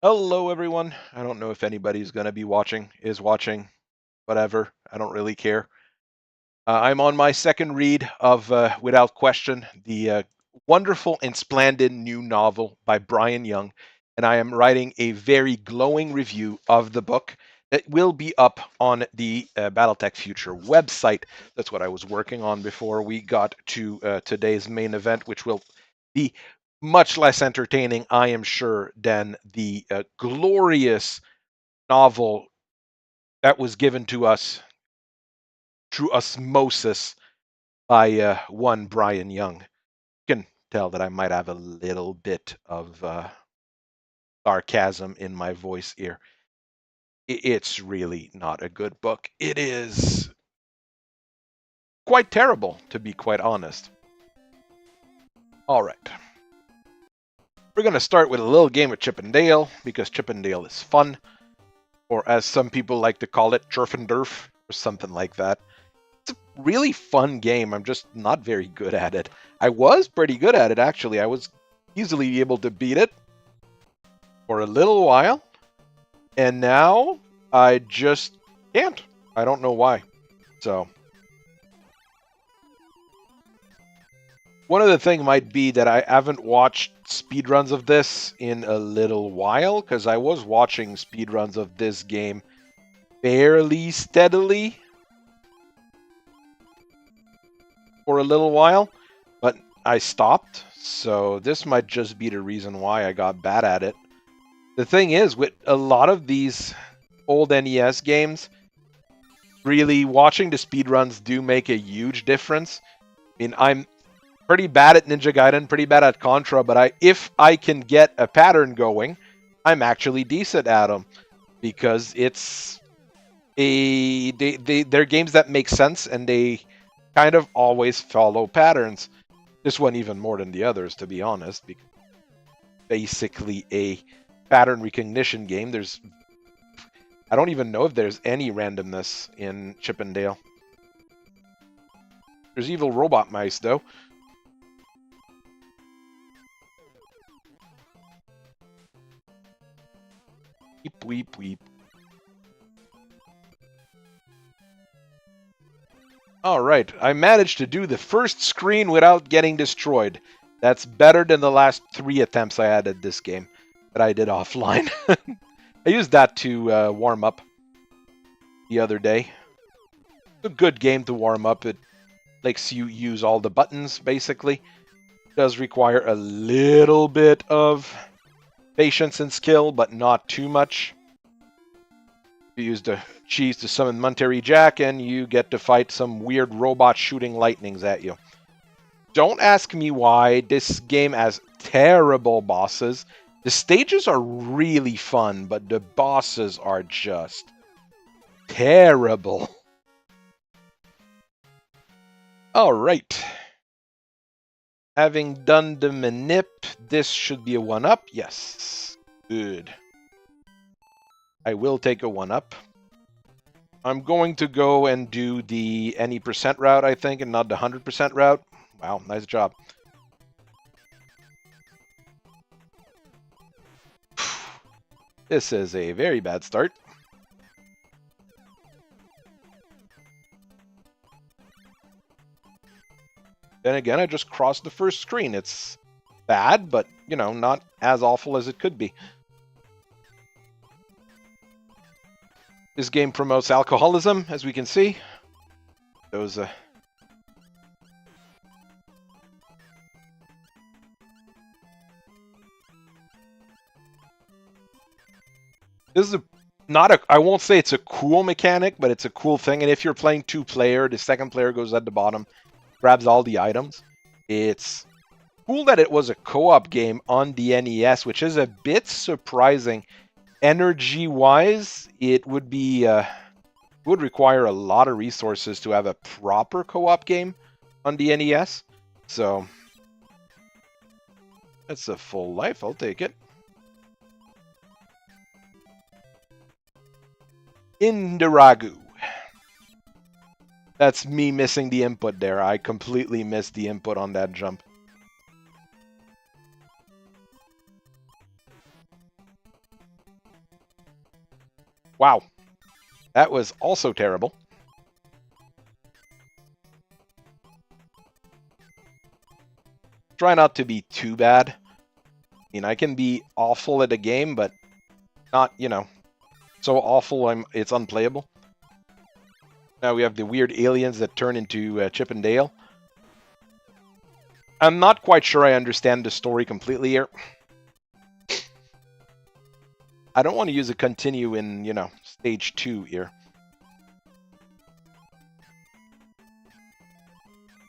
Hello, everyone. I don't know if anybody's going to be watching, is watching, whatever. I don't really care. I'm on my second read of, without question, the wonderful and splendid new novel by Brian Young, and I am writing a very glowing review of the book that will be up on the Battletech Future website. That's what I was working on before we got to today's main event, which will be much less entertaining, I am sure, than the glorious novel that was given to us through osmosis by one Brian Young. You can tell that I might have a little bit of sarcasm in my voice here. It's really not a good book. It is quite terrible, to be quite honest. All right. We're going to start with a little game of Chip and Dale, because Chip and Dale is fun, or as some people like to call it, Turf and Durf, or something like that. It's a really fun game. I'm just not very good at it. I was pretty good at it, actually. I was easily able to beat it for a little while, and now I just can't. I don't know why. So one other thing might be that I haven't watched speedruns of this in a little while, because I was watching speedruns of this game fairly steadily for a little while, but I stopped, so this might just be the reason why I got bad at it. The thing is, with a lot of these old NES games, really watching the speedruns do make a huge difference. I mean, I'm pretty bad at Ninja Gaiden, pretty bad at Contra, but if I can get a pattern going, I'm actually decent at them, because they're games that make sense, and they kind of always follow patterns. This one even more than the others, to be honest, because basically a pattern recognition game. I don't even know if there's any randomness in Chip and Dale. There's evil robot mice, though. Weep, weep, weep. Alright, I managed to do the first screen without getting destroyed. That's better than the last 3 attempts I had at this game that I did offline. I used that to warm up the other day. It's a good game to warm up. It lets you use all the buttons, basically. It does require a little bit of patience and skill, but not too much. You use the cheese to summon Monterey Jack, and you get to fight some weird robot shooting lightnings at you. Don't ask me why. This game has terrible bosses. The stages are really fun, but the bosses are just terrible. Alright. Having done the manip, this should be a 1-up. Yes. Good. I will take a 1-up. I'm going to go and do the any percent route, I think, and not the 100% route. Wow, nice job. This is a very bad start. Then again, I just crossed the first screen. It's bad, but, you know, not as awful as it could be. This game promotes alcoholism, as we can see. Those, This is I won't say it's a cool mechanic, but it's a cool thing. And if you're playing 2-player, the second player goes at the bottom, grabs all the items. It's cool that it was a co-op game on the NES, which is a bit surprising. Energy-wise, it would be would require a lot of resources to have a proper co-op game on the NES. So that's a full life. I'll take it. Indiragu. That's me missing the input there. I completely missed the input on that jump. Wow. That was also terrible. Try not to be too bad. I mean, I can be awful at a game, but not, you know, so awful it's unplayable. Now we have the weird aliens that turn into Chip and Dale. I'm not quite sure I understand the story completely here. I don't want to use a continue in, you know, stage 2 here.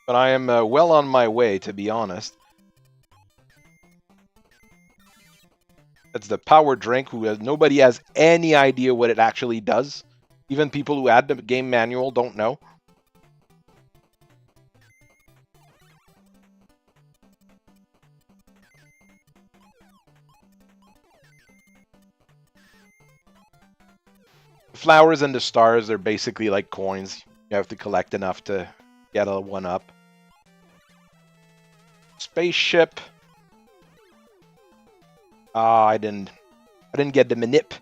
But I am well on my way, to be honest. That's the power drink, nobody has any idea what it actually does. Even people who add the game manual don't know. The flowers and the stars are basically like coins. You have to collect enough to get a 1-up. Spaceship. I didn't get the manip.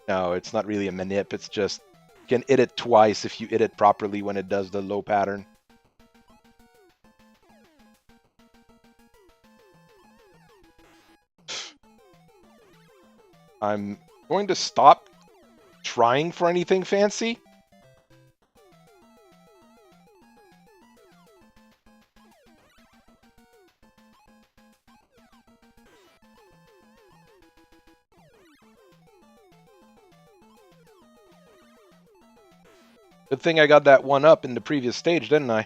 No, it's not really a manip. It's just you can hit it twice if you hit it properly when it does the low pattern. I'm going to stop trying for anything fancy. Good thing I got that 1-up in the previous stage, didn't I?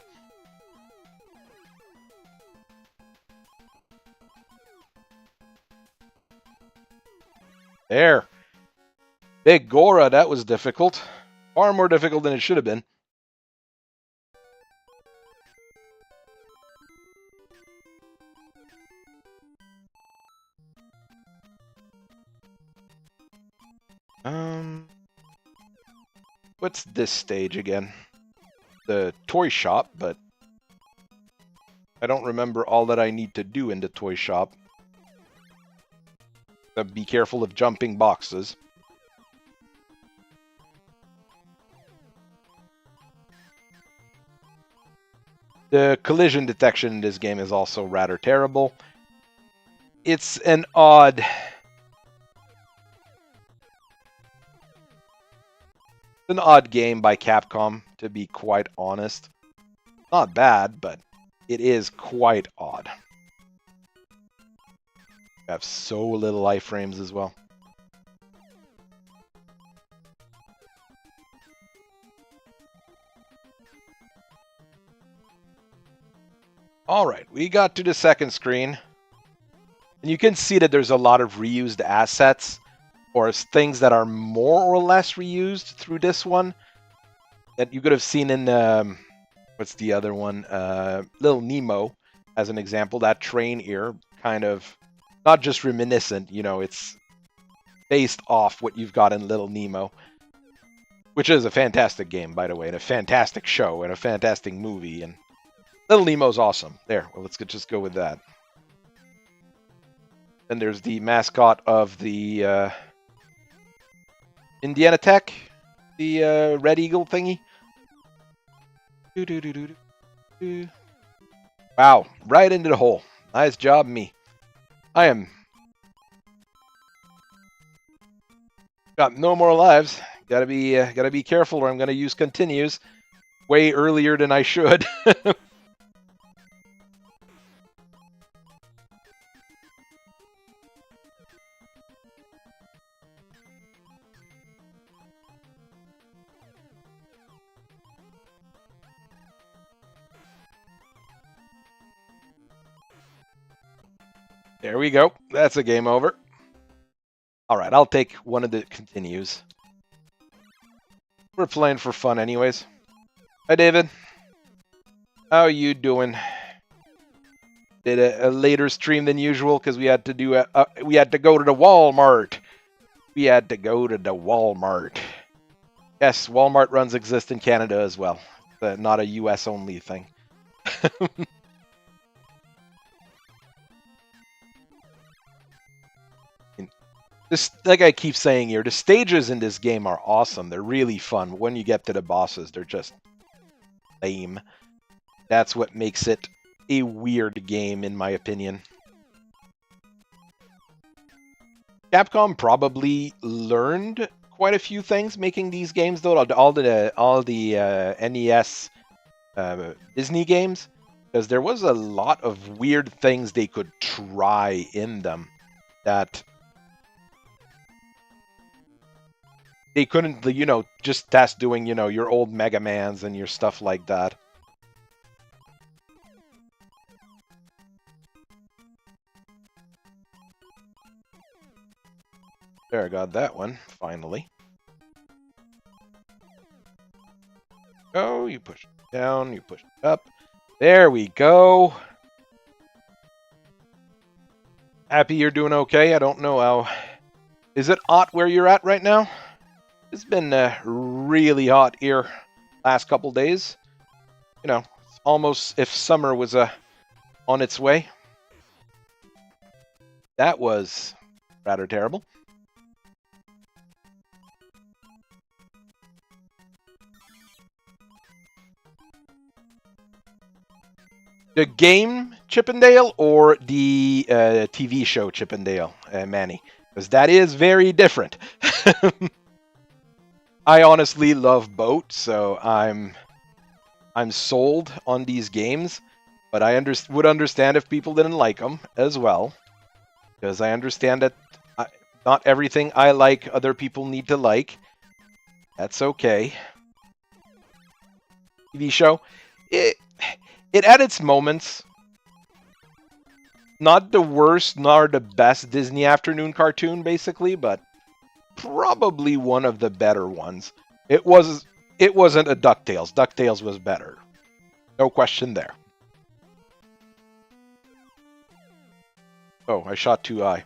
There. Big Gora, that was difficult. Far more difficult than it should have been. What's this stage again? The toy shop, but I don't remember all that I need to do in the toy shop. Be careful of jumping boxes. The collision detection in this game is also rather terrible. It's an odd game by Capcom, to be quite honest. Not bad, but it is quite odd. You have so little iframes as well. Alright, we got to the second screen. And you can see that there's a lot of reused assets, or things that are more or less reused through this one, that you could have seen in, what's the other one? Little Nemo, as an example. That train here, kind of, not just reminiscent, you know, it's based off what you've got in Little Nemo. Which is a fantastic game, by the way, and a fantastic show, and a fantastic movie, and Little Nemo's awesome. There, well, let's just go with that. Then there's the mascot of the Indiana Tech, the Red Eagle thingy. Wow, right into the hole. Nice job, me. I am got no more lives. Gotta be careful, or I'm gonna use continues way earlier than I should. There we go. That's a game over. All right, I'll take one of the continues. We're playing for fun anyways. Hi, David. How you doing? Did a later stream than usual because we had to do we had to go to the Walmart. We had to go to the Walmart. Yes, Walmart runs exist in Canada as well. Not a US only thing. This, like I keep saying here, the stages in this game are awesome. They're really fun. When you get to the bosses, they're just lame. That's what makes it a weird game, in my opinion. Capcom probably learned quite a few things making these games, though. All the NES Disney games, because there was a lot of weird things they could try in them that they couldn't, just test doing, your old Mega Mans and your stuff like that. There, I got that one, finally. Oh, you push it down, you push it up. There we go. Happy you're doing okay. I don't know how... Is it hot where you're at right now? It's been really hot here last couple days. It's almost if summer was on its way. That was rather terrible. The game Chippendale or the TV show Chippendale, Manny? Because that is very different. I honestly love both, so I'm sold on these games, but I would understand if people didn't like them as well, because I understand that not everything I like other people need to like. That's okay. TV show, it had its moments. Not the worst nor the best Disney afternoon cartoon, basically, but probably one of the better ones. It wasn't a DuckTales. DuckTales was better. No question there. Oh, I shot too high.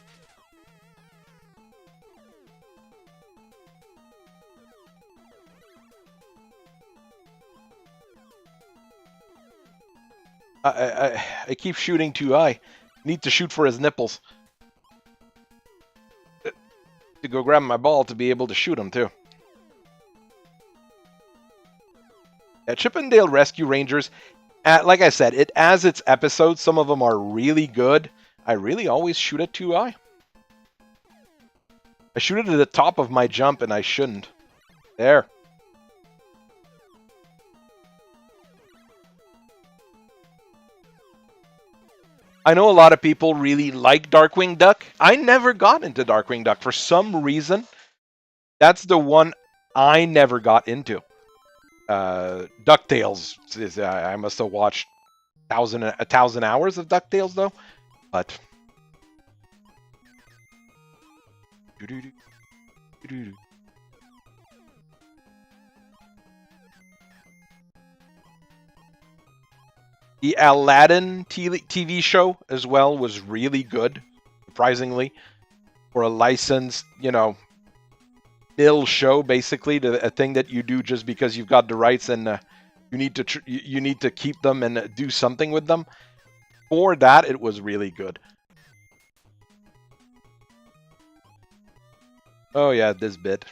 I keep shooting too high. Need to shoot for his nipples. To go grab my ball to be able to shoot him, too. Yeah, Chippendale Rescue Rangers, like I said, it has its episodes. Some of them are really good. I really always shoot it too high. I shoot it at the top of my jump, and I shouldn't. There. I know a lot of people really like Darkwing Duck. I never got into Darkwing Duck for some reason. That's the one I never got into. DuckTales is I must have watched 1,000 hours of DuckTales though, but the Aladdin TV show as well was really good, surprisingly, for a licensed, mill show, basically, a thing that you do just because you've got the rights and you need to keep them and do something with them. For that, it was really good. Oh yeah, this bit.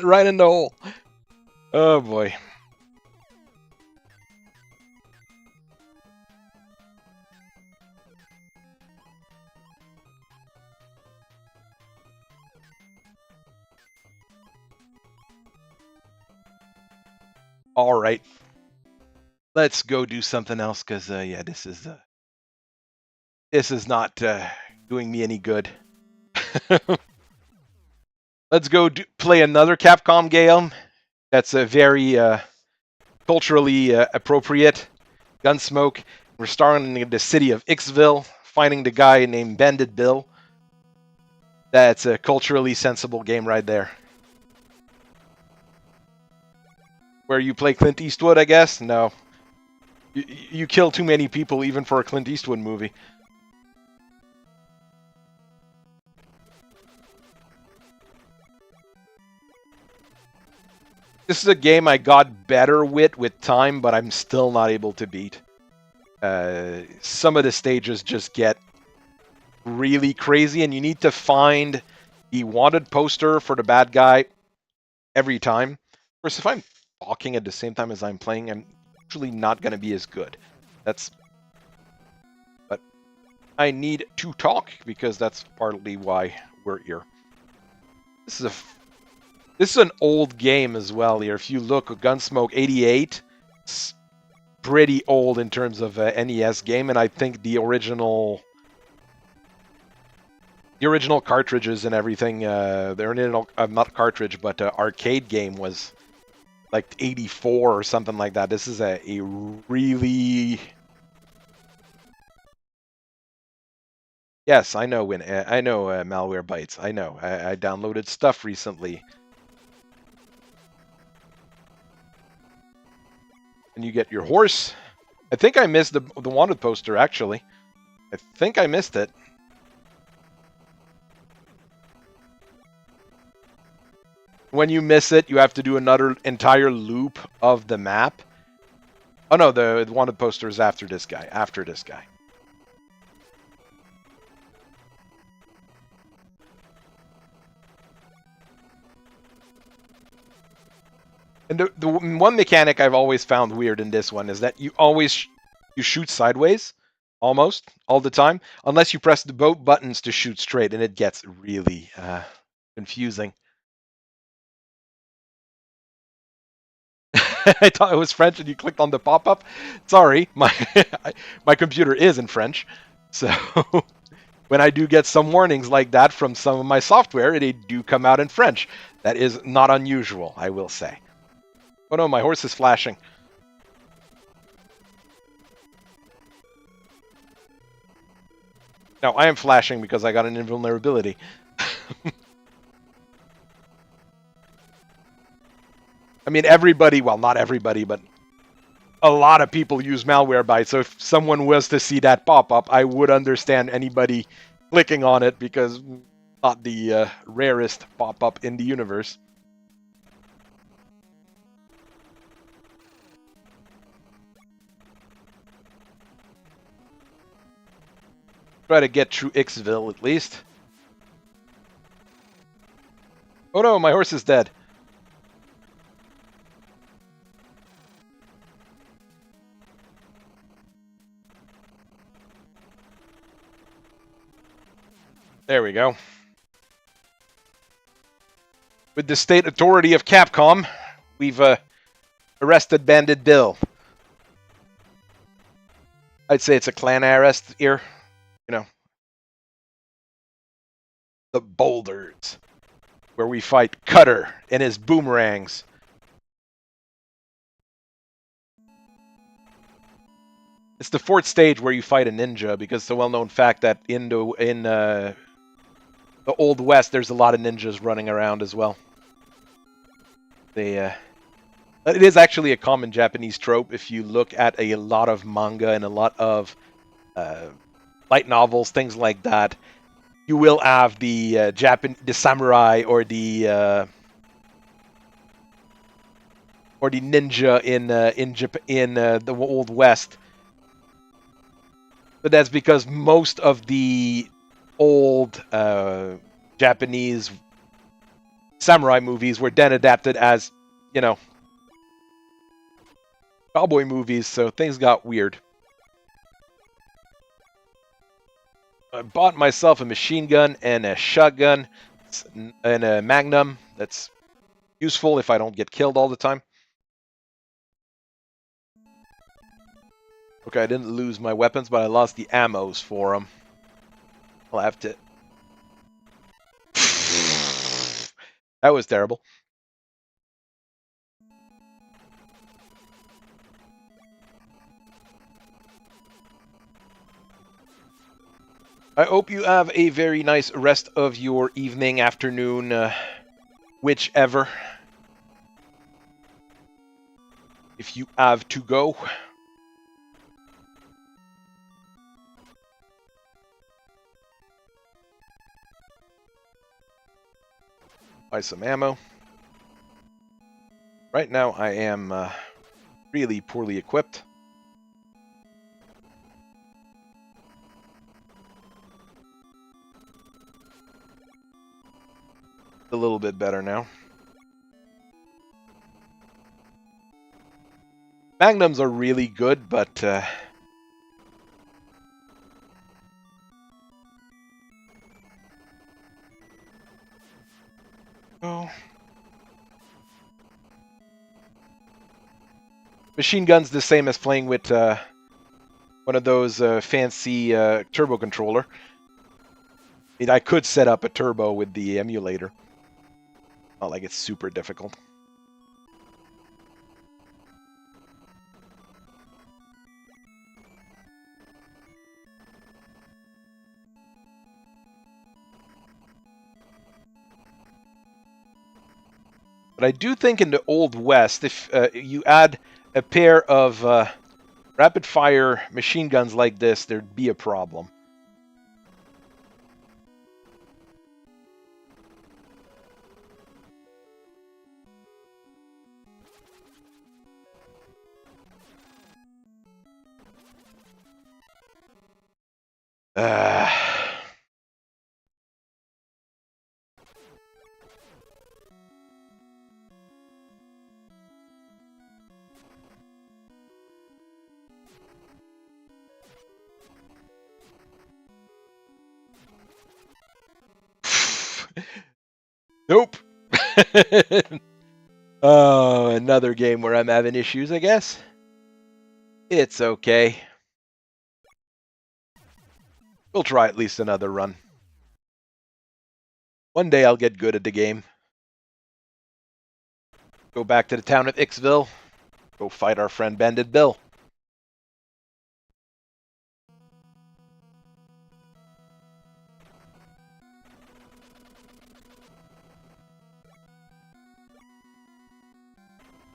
Right in the hole. Oh boy. All right. Let's go do something else, because yeah, this is not doing me any good. Let's go play another Capcom game that's a very culturally appropriate. Gunsmoke. We're starting in the city of Ixville, finding the guy named Bandit Bill. That's a culturally sensible game right there. Where you play Clint Eastwood, I guess? No. You kill too many people even for a Clint Eastwood movie. This is a game I got better with time, but I'm still not able to beat. Some of the stages just get really crazy, and you need to find the wanted poster for the bad guy every time. Of course, if I'm talking at the same time as I'm playing, I'm usually not going to be as good. But I need to talk because that's partly why we're here. This is an old game as well here. If you look, Gunsmoke 88, it's pretty old in terms of NES game, and I think the original cartridges and everything, the original, not cartridge, but arcade game was like 84 or something like that. This is a really... Yes, I know malware bytes. I know. I downloaded stuff recently. And you get your horse. I think I missed the wanted poster, actually. I think I missed it. When you miss it, you have to do another entire loop of the map. Oh no, the wanted poster is after this guy. And the one mechanic I've always found weird in this one is that you always you shoot sideways, almost all the time, unless you press the both buttons to shoot straight, and it gets really confusing. I thought it was French, and you clicked on the pop-up. Sorry, my computer is in French, so when I do get some warnings like that from some of my software, they do come out in French. That is not unusual, I will say. Oh no, my horse is flashing. No, I am flashing because I got an invulnerability. I mean, everybody, well, not everybody, but a lot of people use Malwarebytes. So if someone was to see that pop up, I would understand anybody clicking on it because not the rarest pop up in the universe. Try to get through Ixville at least. Oh no, my horse is dead. There we go. With the state authority of Capcom, we've arrested Bandit Bill. I'd say it's a clan arrest here. You know, the Boulders, where we fight Cutter and his boomerangs. It's the fourth stage where you fight a ninja, because it's a well-known fact that in the Old West, there's a lot of ninjas running around as well. It is actually a common Japanese trope. If you look at a lot of manga and a lot of light novels, things like that, you will have the samurai or the ninja in the Old West. But that's because most of the old Japanese samurai movies were then adapted as, you know, cowboy movies, so things got weird. I bought myself a machine gun and a shotgun and a magnum. That's useful if I don't get killed all the time. Okay, I didn't lose my weapons, but I lost the ammos for them. I'll have to... That was terrible. I hope you have a very nice rest of your evening, afternoon, whichever. If you have to go. Buy some ammo. Right now, I am really poorly equipped. A little bit better now. Magnums are really good, but oh, machine gun's the same as playing with one of those fancy turbo controller. I mean, I could set up a turbo with the emulator. Not like it's super difficult. But I do think in the Old West, if you add a pair of rapid-fire machine guns like this, there'd be a problem. Uh, nope. Oh, another game where I'm having issues, I guess. It's okay. We'll try at least another run. One day I'll get good at the game. Go back to the town of Ixville. Go fight our friend Bandit Bill.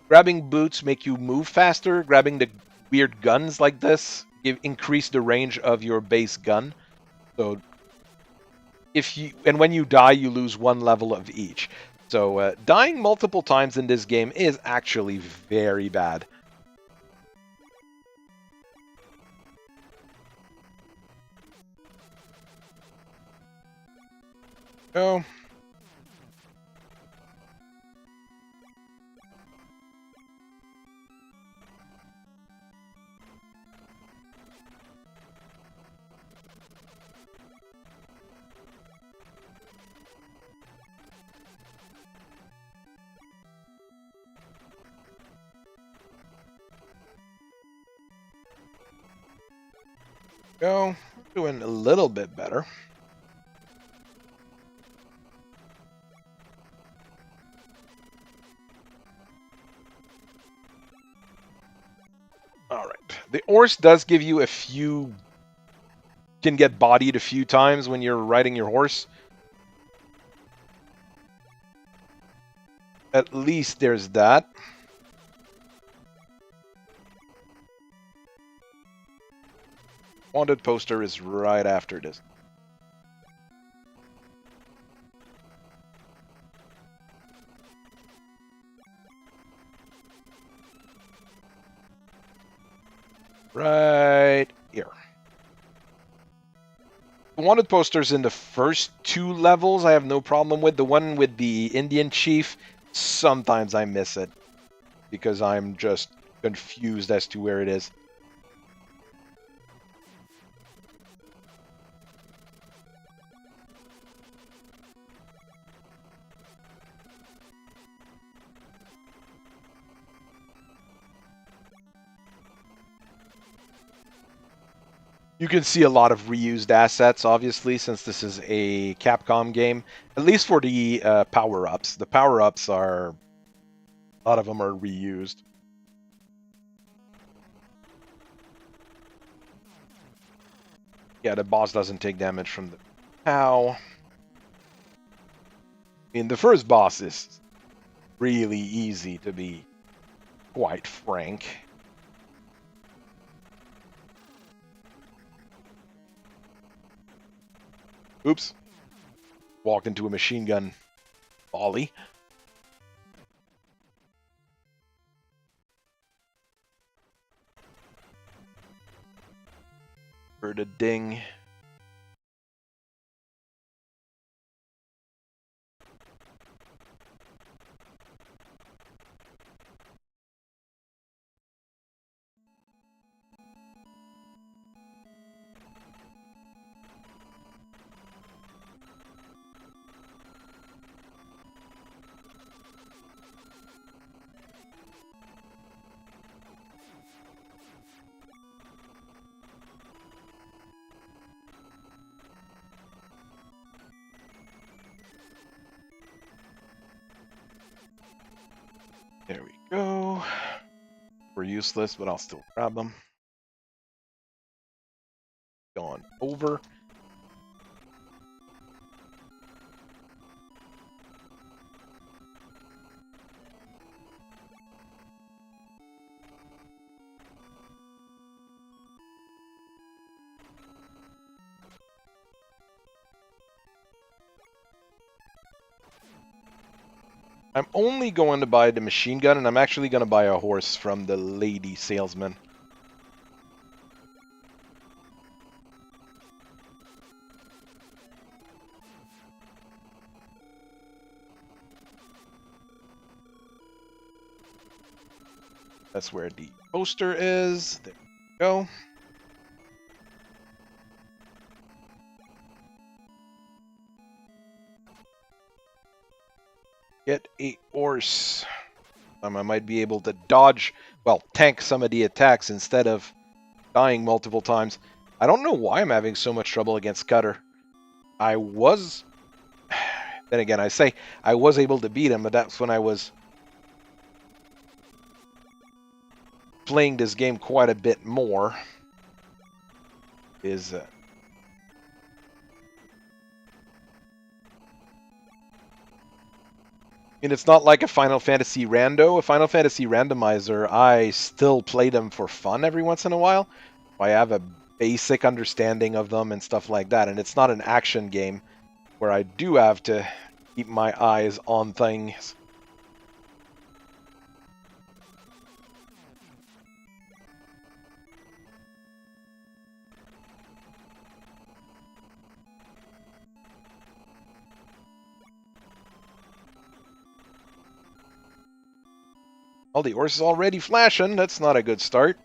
Grabbing boots make you move faster. Grabbing the weird guns like this increase the range of your base gun. So when you die, you lose one level of each. So dying multiple times in this game is actually very bad. Oh. Go. Doing a little bit better. All right. The horse does give you a few... can get bodied a few times when you're riding your horse. At least there's that. Wanted poster is right after this. Right here. The wanted posters in the first two levels I have no problem with. The one with the Indian chief, sometimes I miss it because I'm just confused as to where it is. You can see a lot of reused assets, obviously, since this is a Capcom game, at least for the power-ups. The power-ups are... a lot of them are reused. Yeah, the boss doesn't take damage from the POW. I mean, the first boss is really easy, to be quite frank. Oops. Walked into a machine gun volley. For the ding. There we go. We're useless, but I'll still grab them. Gone over. I'm only going to buy the machine gun, and I'm actually going to buy a horse from the lady salesman. That's where the poster is. There we go. Get a horse. I might be able to dodge, well, tank some of the attacks instead of dying multiple times. I don't know why I'm having so much trouble against Cutter. I was... Then again, I say I was able to beat him, but that's when I was playing this game quite a bit more. And it's not like a Final Fantasy rando. A Final Fantasy randomizer, I still play them for fun every once in a while. I have a basic understanding of them and stuff like that. And it's not an action game where I do have to keep my eyes on things. Well, the horse is already flashing. That's not a good start.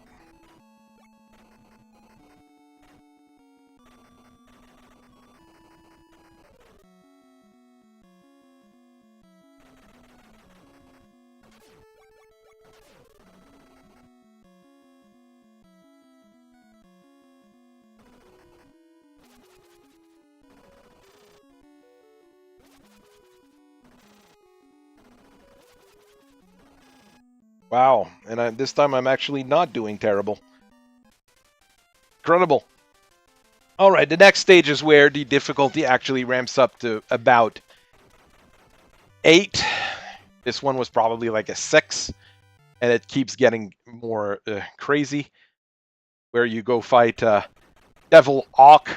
Wow, and this time I'm actually not doing terrible. Incredible. Alright, the next stage is where the difficulty actually ramps up to about 8. This one was probably like a 6, and it keeps getting more crazy. Where you go fight Devil Hawk,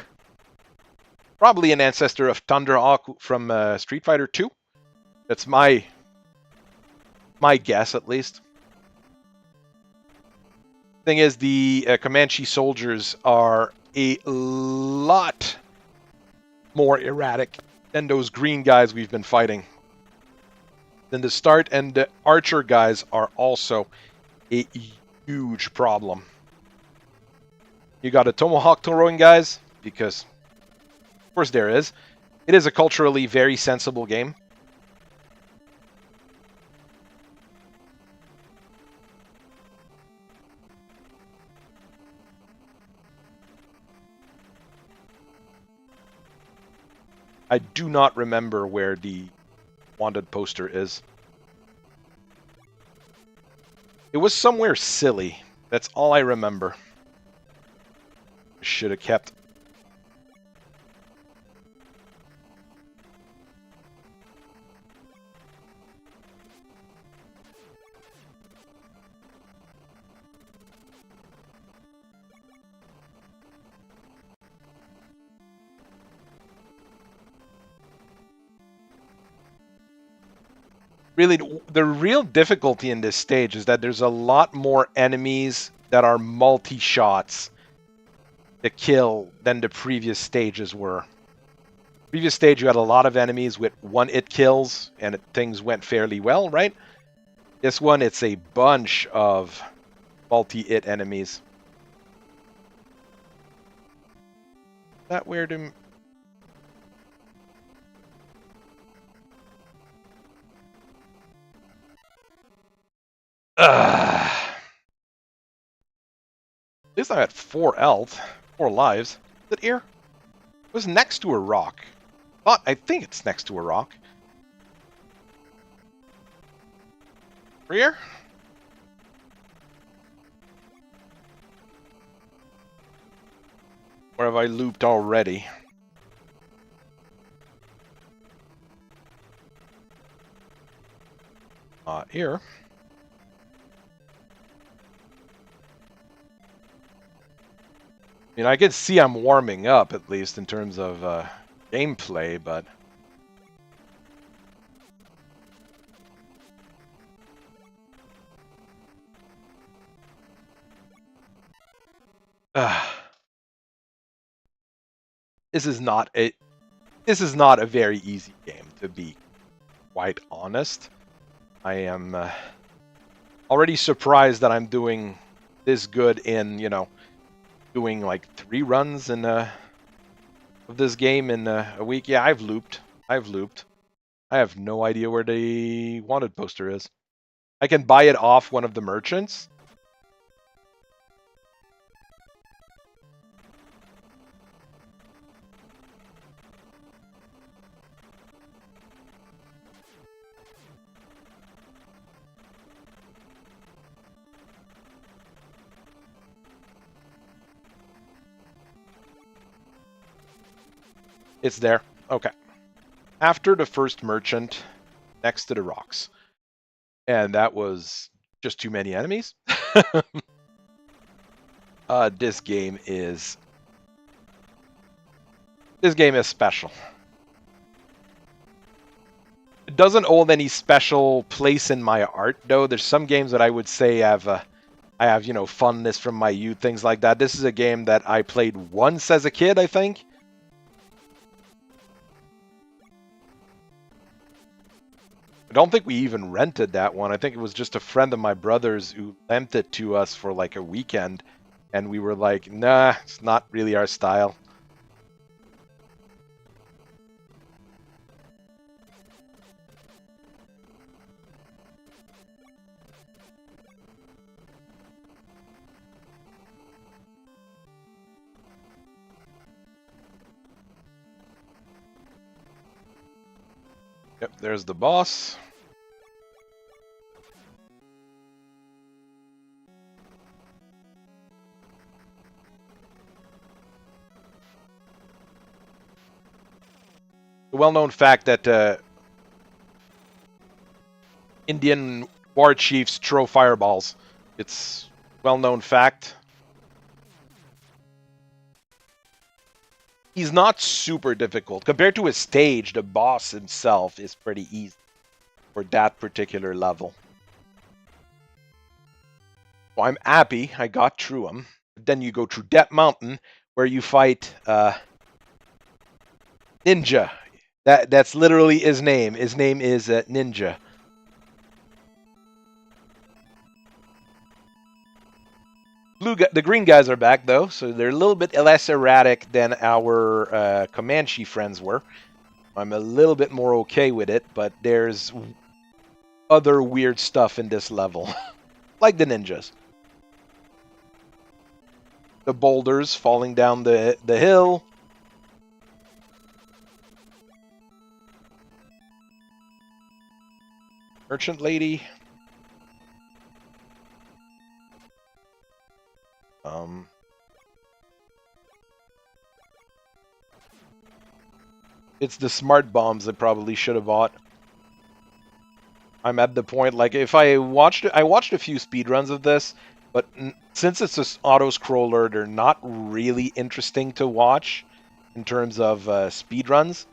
probably an ancestor of Thunder Hawk from Street Fighter 2. That's my guess, at least. Thing is, the Comanche soldiers are a lot more erratic than those green guys we've been fighting. Then the start, and the archer guys are also a huge problem. You got a tomahawk throwing guys, because of course there is. It is a culturally very sensible game. I do not remember where the wanted poster is. It was somewhere silly. That's all I remember. Should have kept. Really, the real difficulty in this stage is that there's a lot more enemies that are multi-shots to kill than the previous stages were. Previous stage, you had a lot of enemies with 1-hit kills, and things went fairly well, right? This one, it's a bunch of multi-hit enemies. Is that weird? At least I'm at 4 health, 4 lives. Is it here? It was next to a rock. I think it's next to a rock. Here? Or have I looped already? Here. I mean, I can see I'm warming up, at least, in terms of gameplay, but... This is not a very easy game, to be quite honest. I am already surprised that I'm doing this good in, you know, doing like 3 runs in of this game in a week. Yeah, I've looped. I have no idea where the wanted poster is. I can buy it off one of the merchants. It's there. Okay. After the first merchant, next to the rocks. And that was just too many enemies. This game is special. It doesn't hold any special place in my art, though. There's some games that I would say have I have, you know, fondness from my youth, things like that. This is a game that I played once as a kid, I think. I don't think we even rented that one. I think it was just a friend of my brother's who lent it to us for like a weekend. And we were like, nah, it's not really our style. Yep, there's the boss. The well-known fact that Indian war chiefs throw fireballs. It's well-known fact. He's not super difficult. Compared to his stage, the boss himself is pretty easy for that particular level. So I'm happy I got through him. Then you go through Death Mountain, where you fight Ninja. That's literally his name. His name is Ninja. The green guys are back, though, so they're a little bit less erratic than our Comanche friends were. I'm a little bit more okay with it, but there's other weird stuff in this level. Like the ninjas. The boulders falling down the hill. Merchant lady. It's the smart bombs I probably should have bought. I'm at the point, like, if I watched a few speedruns of this, but since it's an auto-scroller, they're not really interesting to watch in terms of speedruns.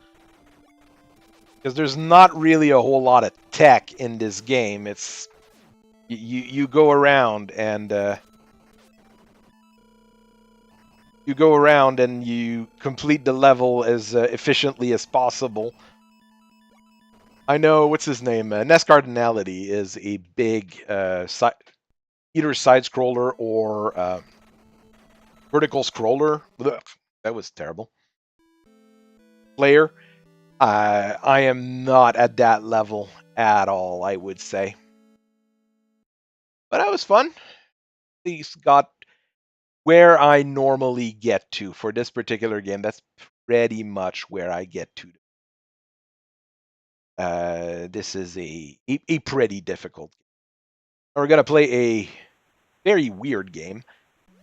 Because there's not really a whole lot of tech in this game. It's... You go around and... you go around and you complete the level as efficiently as possible. I know, what's his name? NES Cardinality is a big either side scroller or vertical scroller. Ugh, that was terrible. Player. I am not at that level at all, I would say. But that was fun. At least got where I normally get to for this particular game. That's pretty much where I get to. This is a pretty difficult game. We're going to play a very weird game.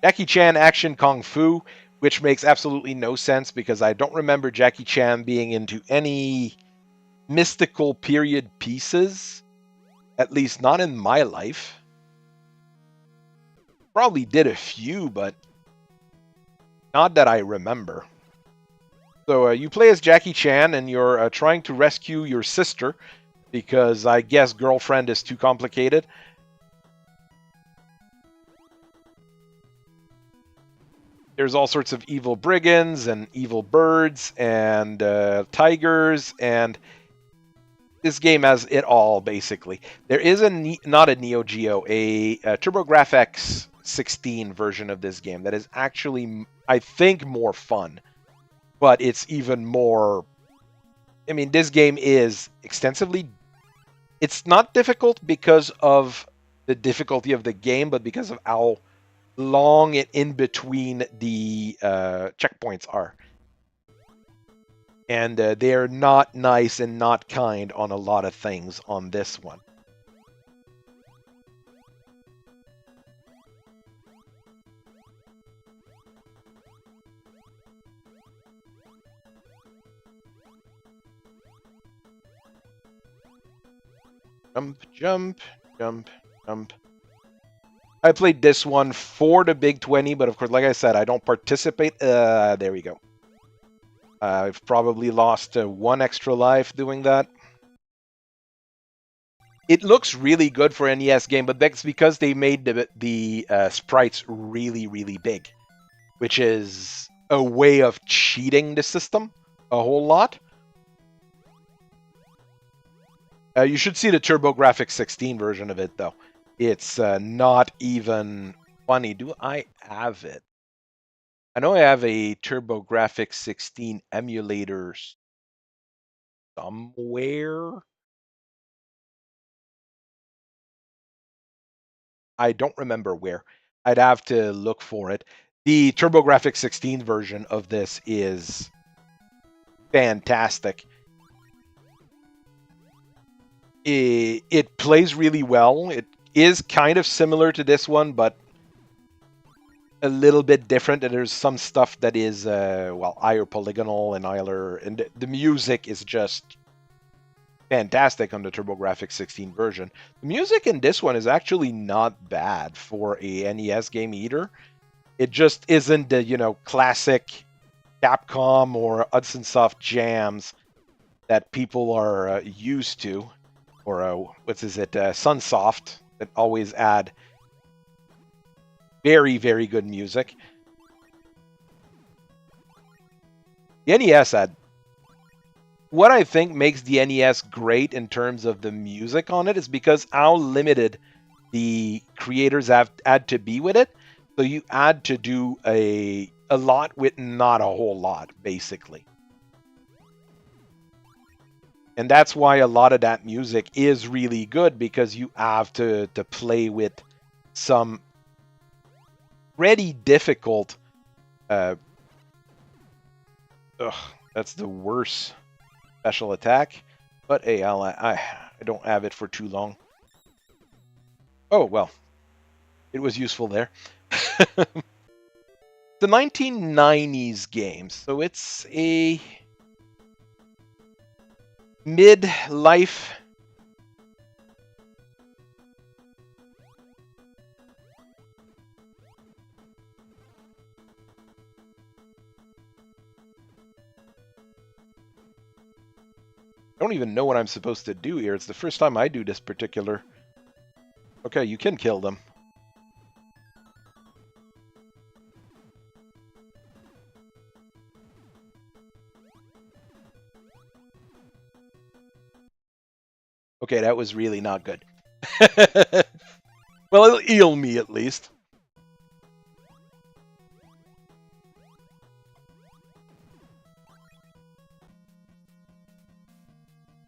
Jackie Chan Action Kung Fu, which makes absolutely no sense because I don't remember Jackie Chan being into any mystical period pieces, at least not in my life. Probably did a few, but not that I remember. So you play as Jackie Chan and you're trying to rescue your sister because I guess girlfriend is too complicated. There's all sorts of evil brigands and evil birds and tigers, and this game has it all, basically. There is not a Neo Geo, a TurboGrafx 16 version of this game that is actually, I think, more fun. But it's even more... I mean, this game is extensively... It's not difficult because of the difficulty of the game, but because of how long and in between the checkpoints are. And they're not nice and not kind on a lot of things on this one. Jump, jump, jump, jump. I played this one for the Big 20, but of course, like I said, I don't participate. There we go. I've probably lost one extra life doing that. It looks really good for an NES game, but that's because they made the sprites really, really big, which is a way of cheating the system a whole lot. You should see the TurboGrafx 16 version of it, though. It's not even funny. Do I have it? I know I have a TurboGrafx 16 emulator somewhere. I don't remember where. I'd have to look for it. The TurboGrafx 16 version of this is fantastic. It plays really well. It is kind of similar to this one, but a little bit different. And there's some stuff that is, well, either polygonal and either... And the music is just fantastic on the TurboGrafx 16 version. The music in this one is actually not bad for a NES game either. It just isn't the, you know, classic Capcom or Hudson Soft jams that people are used to. Or, what's is it, Sunsoft, that always add very, very good music. The NES had... What I think makes the NES great in terms of the music on it is because how limited the creators have had to be with it. So you had to do a lot with not a whole lot, basically. And that's why a lot of that music is really good, because you have to play with some pretty difficult... Ugh, that's the worst special attack. But hey, I don't have it for too long. Oh, well. It was useful there. The 1990s game, so it's a mid-life I don't even know what I'm supposed to do here. It's the first time I do this particular... Okay, you can kill them. Okay, that was really not good. Well, it'll heal me at least.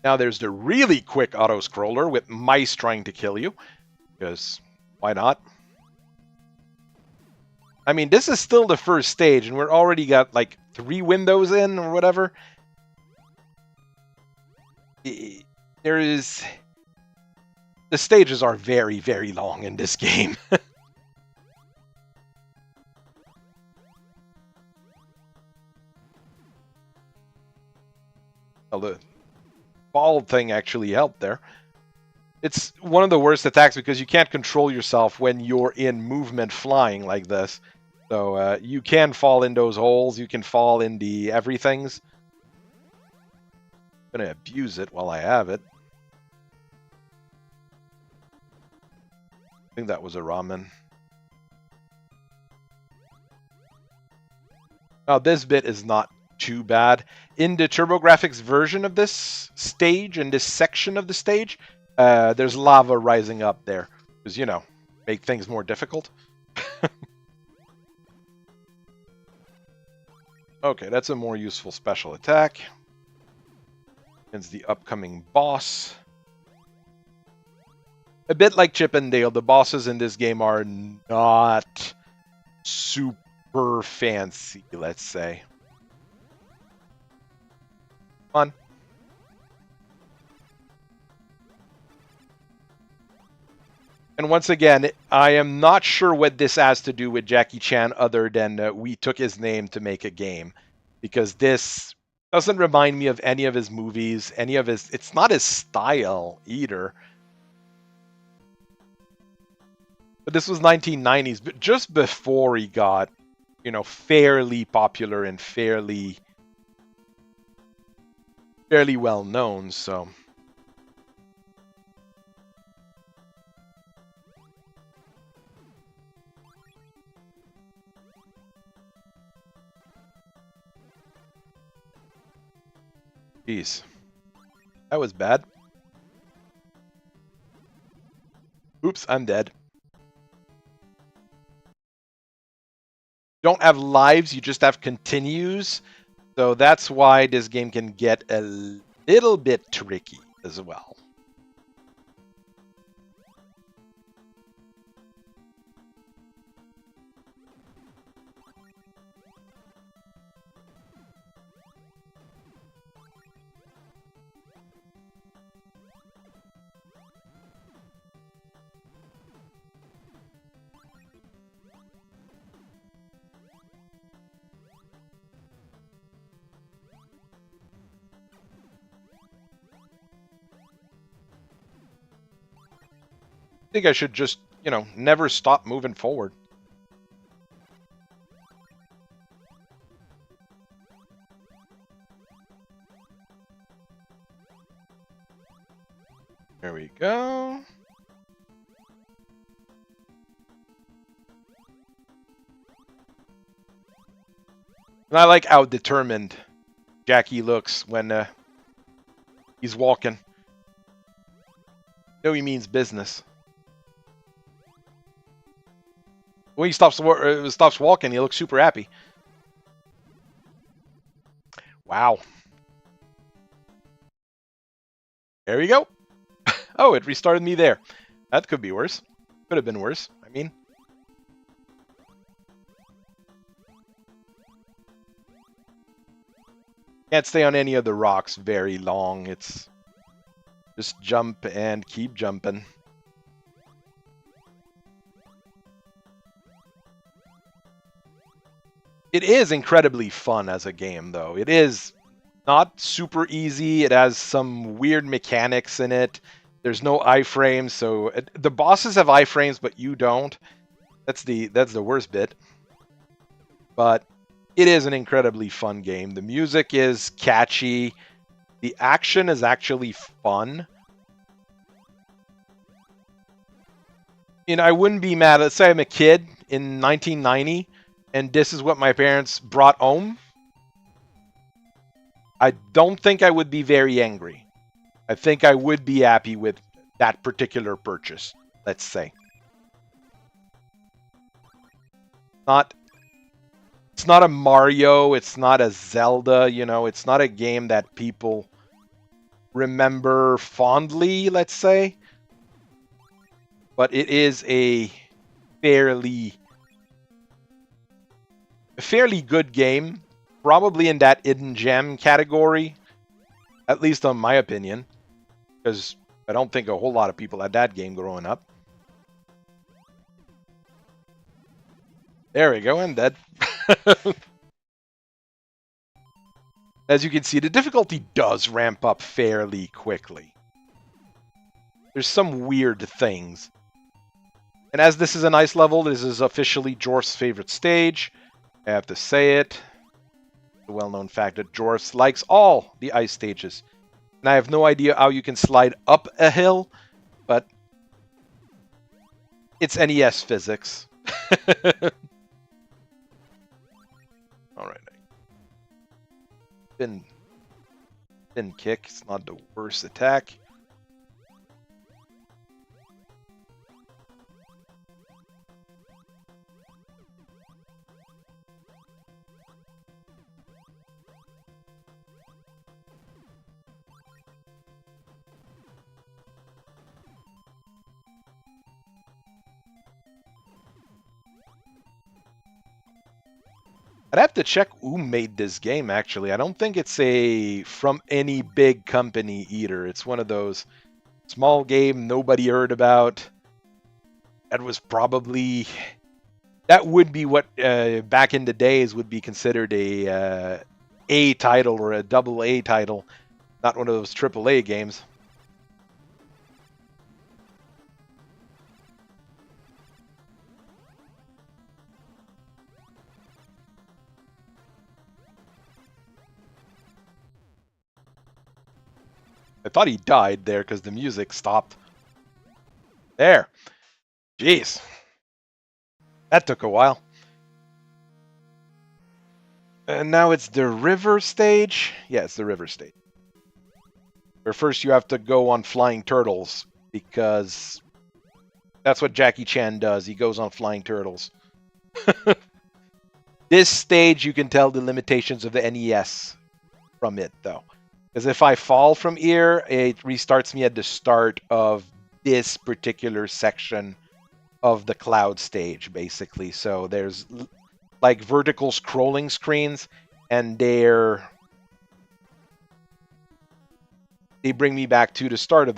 Now there's the really quick auto-scroller with mice trying to kill you. Because why not? I mean, this is still the first stage, and we're already got like 3 windows in or whatever. There is... The stages are very, very long in this game. Well, the ball thing actually helped there. It's one of the worst attacks because you can't control yourself when you're in movement flying like this. So you can fall in those holes, you can fall in the everythings. I'm gonna abuse it while I have it. I think that was a ramen. Now this bit is not too bad. In the TurboGrafx version of this stage, in this section of the stage, there's lava rising up there. Because, you know, make things more difficult. Okay, that's a more useful special attack. Against the upcoming boss. A bit like Chip and Dale, the bosses in this game are not super fancy, let's say. Come on. And once again, I am not sure what this has to do with Jackie Chan other than we took his name to make a game. Because this doesn't remind me of any of his movies, any of his... It's not his style either. But this was 1990s, but just before he got, you know, fairly popular and fairly well known, so... Jeez. That was bad. Oops, I'm dead. Don't have lives, you just have continues. So that's why this game can get a little bit tricky as well. I think I should just, you know, never stop moving forward. There we go. And I like how determined Jackie looks when he's walking. You know he means business. When he stops walking, he looks super happy. Wow. There we go. Oh, it restarted me there. That could be worse. Could have been worse, I mean. Can't stay on any of the rocks very long. It's just jump and keep jumping. It is incredibly fun as a game, though. It is not super easy. It has some weird mechanics in it. There's no iframes, so the bosses have iframes, but you don't. That's the worst bit. But it is an incredibly fun game. The music is catchy. The action is actually fun. And I wouldn't be mad. Let's say I'm a kid in 1990. And this is what my parents brought home, I don't think I would be very angry. I think I would be happy with that particular purchase, let's say. It's not a Mario, it's not a Zelda, you know, it's not a game that people remember fondly, let's say. But it is a fairly good game, probably in that hidden gem category, at least on my opinion, because I don't think a whole lot of people had that game growing up. There we go, I'm dead. As you can see, the difficulty does ramp up fairly quickly. There's some weird things. And as this is a nice level, this is officially Jorf's favorite stage. I have to say it. The well-known fact that Jorf likes all the ice stages. And I have no idea how you can slide up a hill, but it's NES physics. Alright. Spin kick, it's not the worst attack. I'd have to check who made this game, actually. I don't think it's from any big company either. It's one of those small game nobody heard about. That would be what back in the days would be considered a title or a double A title, not one of those triple A games. I thought he died there because the music stopped. There. Jeez. That took a while. And now it's the river stage. Yeah, it's the river stage. Where first you have to go on flying turtles, because that's what Jackie Chan does. He goes on flying turtles. This stage, you can tell the limitations of the NES from it, though. Because if I fall from here, it restarts me at the start of this particular section of the cloud stage, basically. So there's like vertical scrolling screens, and they bring me back to the start of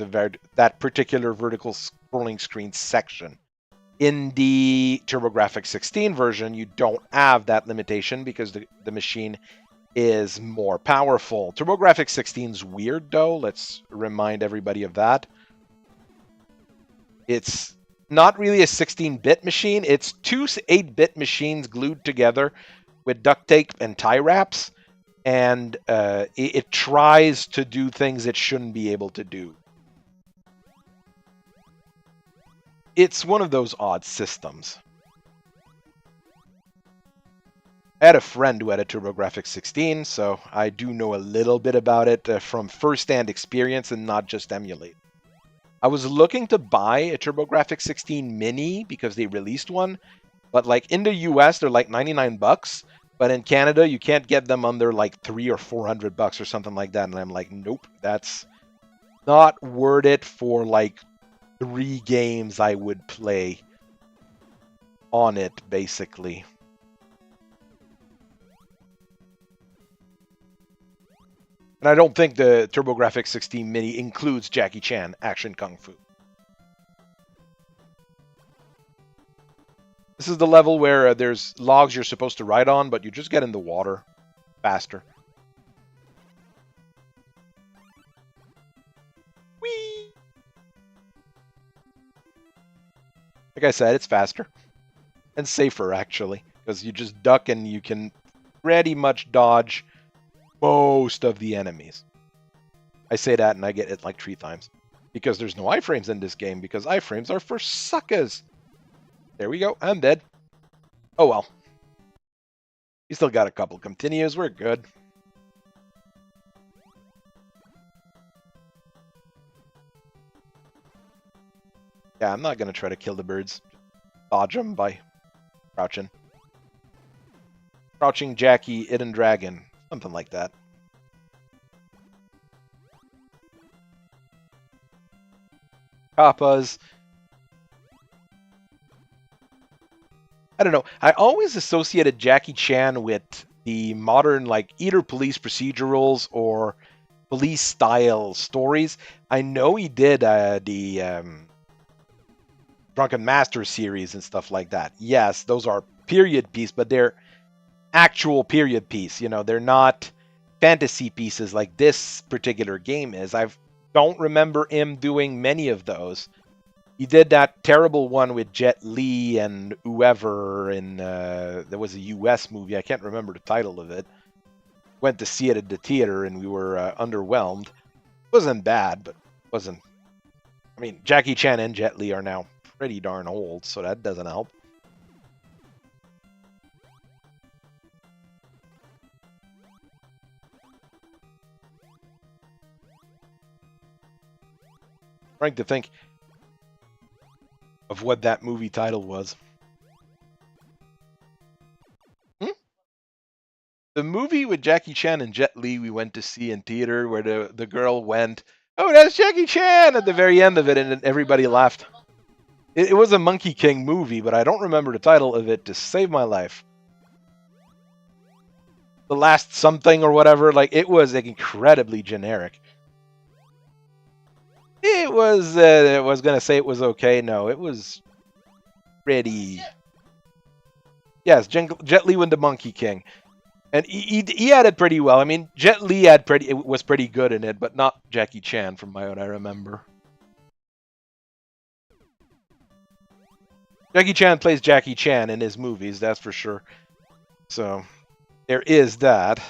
that particular vertical scrolling screen section. In the TurboGrafx 16 version, you don't have that limitation because the machine is more powerful. TurboGrafx 16 is weird, though. Let's remind everybody of that. It's not really a 16-bit machine. It's two 8-bit machines glued together with duct tape and tie wraps, and it tries to do things it shouldn't be able to do. It's one of those odd systems. I had a friend who had a TurboGrafx 16, so I do know a little bit about it from first-hand experience and not just emulate. I was looking to buy a TurboGrafx 16 Mini because they released one, but like in the US they're like 99 bucks, but in Canada you can't get them under like $300 or $400 or something like that, and I'm like, nope, that's not worth it for like 3 games I would play on it, basically. And I don't think the TurboGrafx 16 Mini includes Jackie Chan Action Kung Fu. This is the level where there's logs you're supposed to ride on, but you just get in the water faster. Whee! Like I said, it's faster. And safer, actually. Because you just duck and you can pretty much dodge most of the enemies. I say that and I get it like 3 times. Because there's no iframes in this game, because iframes are for suckers. There we go, I'm dead. Oh well. We still got a couple continues, we're good. Yeah, I'm not gonna try to kill the birds. Dodge them by crouching. Crouching Jackie, Hidden Dragon. Something like that. Kappas. I don't know. I always associated Jackie Chan with the modern, like, either police procedurals or police-style stories. I know he did the Drunken Master series and stuff like that. Yes, those are period piece, but they're actual period piece. You know, they're not fantasy pieces like this particular game is. I don't remember him doing many of those. He did that terrible one with Jet Li and whoever in there was a US movie. I can't remember the title of it. Went to see it at the theater and we were underwhelmed. It wasn't bad, but wasn't. I mean, Jackie Chan and Jet Li are now pretty darn old, so that doesn't help. Trying to think of what that movie title was. The movie with Jackie Chan and Jet Li we went to see in theater where the girl went, "Oh, that's Jackie Chan!" at the very end of it, and everybody laughed. It was a Monkey King movie, but I don't remember the title of it to save my life. The Last Something or whatever, like, it was incredibly generic. It was, I was going to say it was okay. No, it was pretty... Yes, Jet Li went to Monkey King. And he had it pretty well. I mean, Jet Li was pretty good in it, but not Jackie Chan from what I remember. Jackie Chan plays Jackie Chan in his movies, that's for sure. So, there is that.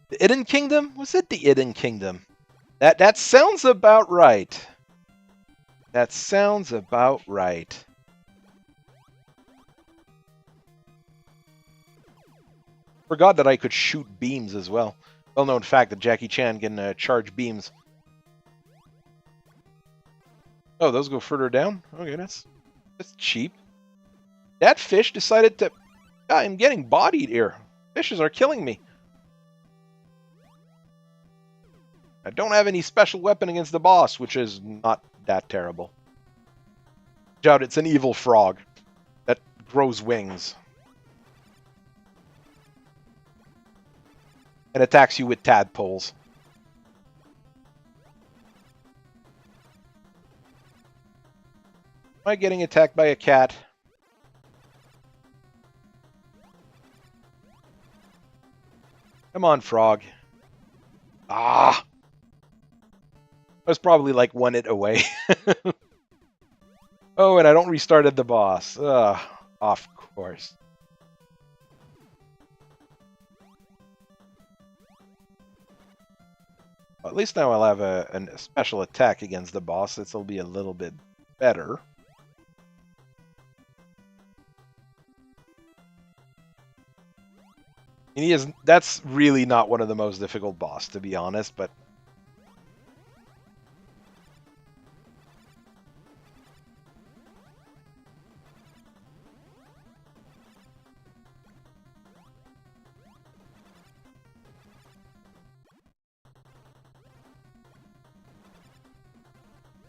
The Hidden Kingdom? Was it the Hidden Kingdom? That sounds about right. That sounds about right. Forgot that I could shoot beams as well. Well-known fact that Jackie Chan can charge beams. Oh, those go further down? Okay, that's cheap. That fish decided to... I'm getting bodied here. Fishes are killing me. I don't have any special weapon against the boss, which is not that terrible. Doubt it's an evil frog that grows wings. And attacks you with tadpoles. Am I getting attacked by a cat? Come on, frog. Ah! I was probably like 1 hit away. Oh, and I don't restarted the boss. Ugh, of course. Well, at least now I'll have a special attack against the boss. This will be a little bit better. And that's really not one of the most difficult boss, to be honest, but...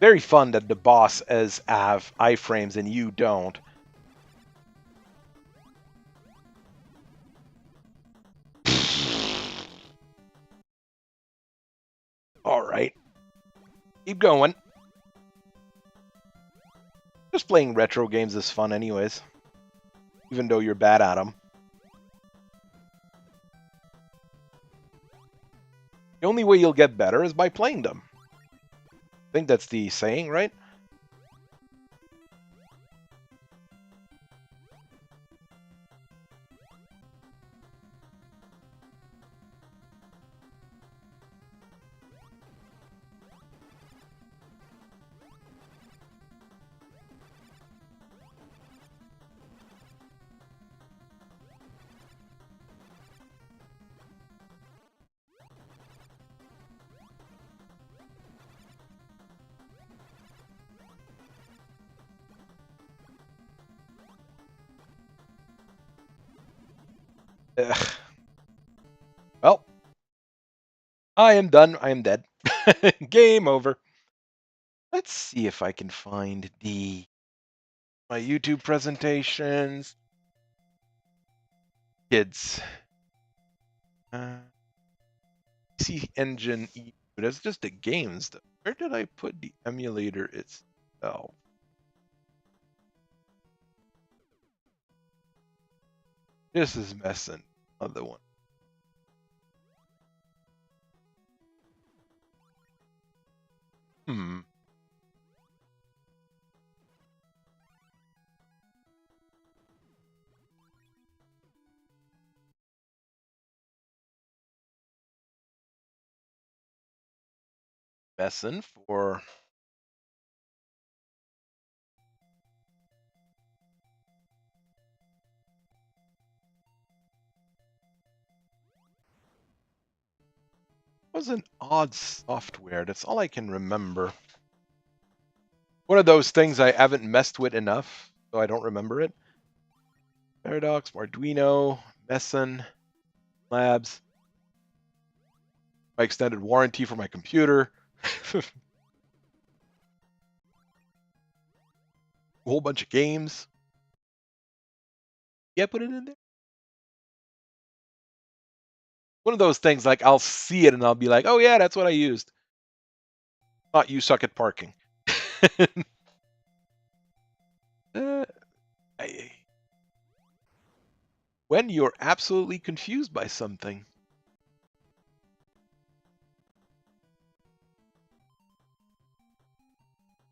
Very fun that the boss have iframes and you don't. Alright. Keep going. Just playing retro games is fun anyways. Even though you're bad at them. The only way you'll get better is by playing them. I think that's the saying, right? Ugh. Well, I am done. I am dead. Game over. Let's see if I can find my YouTube presentations. Kids. PC Engine E. That's just the games. Though. Where did I put the emulator itself? This is messing. Other one. Hmm. Messing for. Was an odd software. That's all I can remember. One of those things I haven't messed with enough, so I don't remember it. Paradox, Arduino, Messen, Labs, my extended warranty for my computer. A whole bunch of games. Yeah, put it in there. One of those things like I'll see it and I'll be like, oh yeah, that's what I used. Not you suck at parking. uh, when you're absolutely confused by something.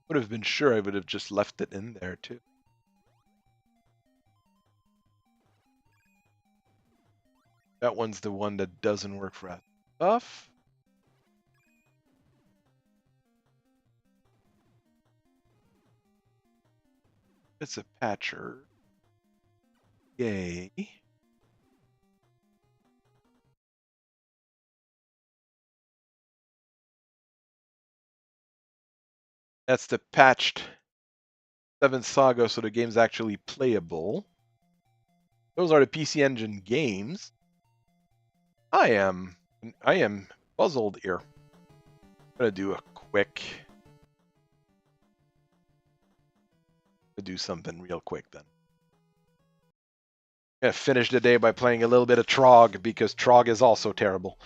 Would have been sure I would have just left it in there too. That one's the one that doesn't work for stuff. It's a patcher. Yay. That's the patched 7th Saga, so the game's actually playable. Those are the PC Engine games. I am puzzled here. I'm gonna do a quick. Do something real quick then. I'm gonna finish the day by playing a little bit of Trog because Trog is also terrible.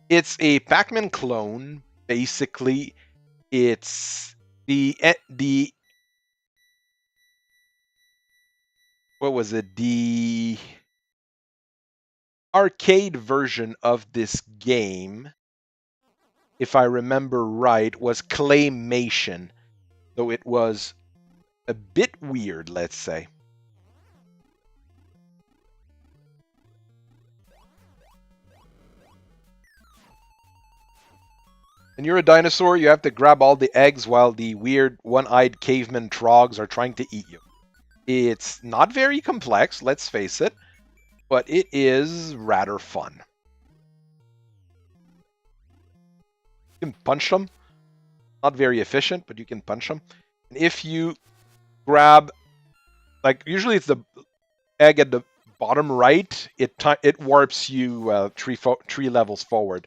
It's a Pac-Man clone. Basically, it's the what was it? The arcade version of this game, if I remember right, was claymation. So it was a bit weird, let's say. When you're a dinosaur, you have to grab all the eggs while the weird one-eyed caveman trogs are trying to eat you. It's not very complex, let's face it, but it is rather fun. You can punch them. Not very efficient, but you can punch them. And if you grab, like usually it's the egg at the bottom right, it warps you three levels forward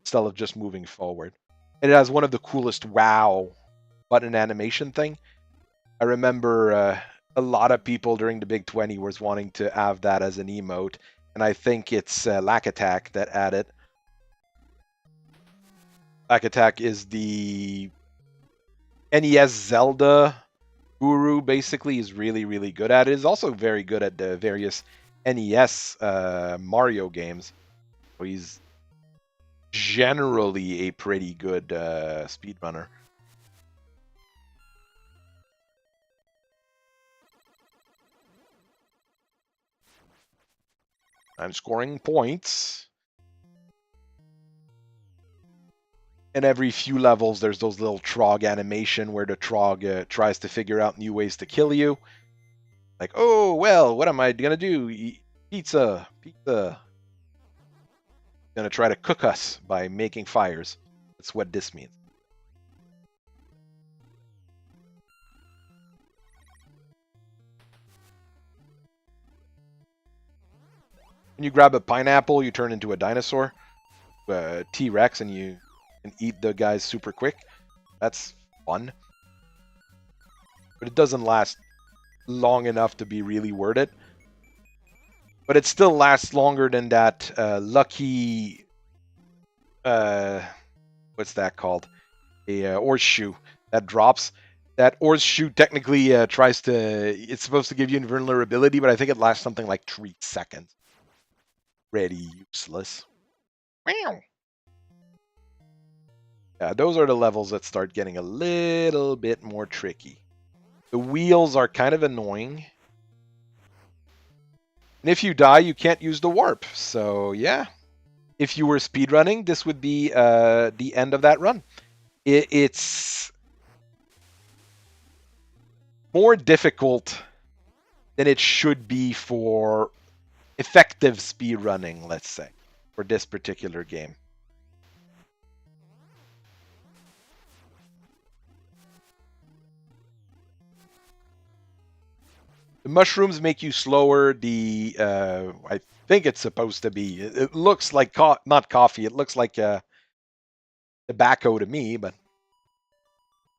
instead of just moving forward. And it has one of the coolest WoW button animation thing. I remember a lot of people during the Big 20 was wanting to have that as an emote, and I think it's Lack Attack that added. Lack Attack is the NES Zelda guru, basically. Is really, really good at it. Is also very good at the various NES Mario games. So he's generally a pretty good speedrunner. I'm scoring points. And every few levels, there's those little Trog animation where the Trog tries to figure out new ways to kill you. Like, oh, well, what am I going to do? Eat pizza. Going to try to cook us by making fires. That's what this means. When you grab a pineapple, you turn into a dinosaur, T-Rex, and you can eat the guys super quick. That's fun. But it doesn't last long enough to be really worth it. But it still lasts longer than that lucky... what's that called? A horseshoe that drops. That horseshoe technically tries to... It's supposed to give you invulnerability, but I think it lasts something like 3 seconds. Pretty useless. Meow. Yeah, those are the levels that start getting a little bit more tricky. The wheels are kind of annoying. And if you die, you can't use the warp. So, yeah. If you were speedrunning, this would be the end of that run. It's more difficult than it should be for effective speedrunning, let's say, for this particular game. The mushrooms make you slower. I think it's supposed to be. It looks like not coffee. It looks like tobacco to me, but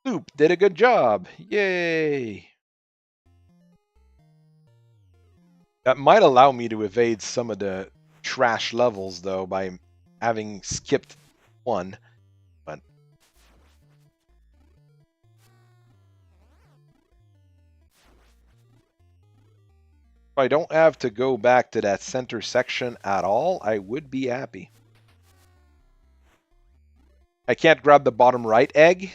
Soup did a good job. Yay! That might allow me to evade some of the trash levels, though, by having skipped one. But if I don't have to go back to that center section at all, I would be happy. I can't grab the bottom right egg,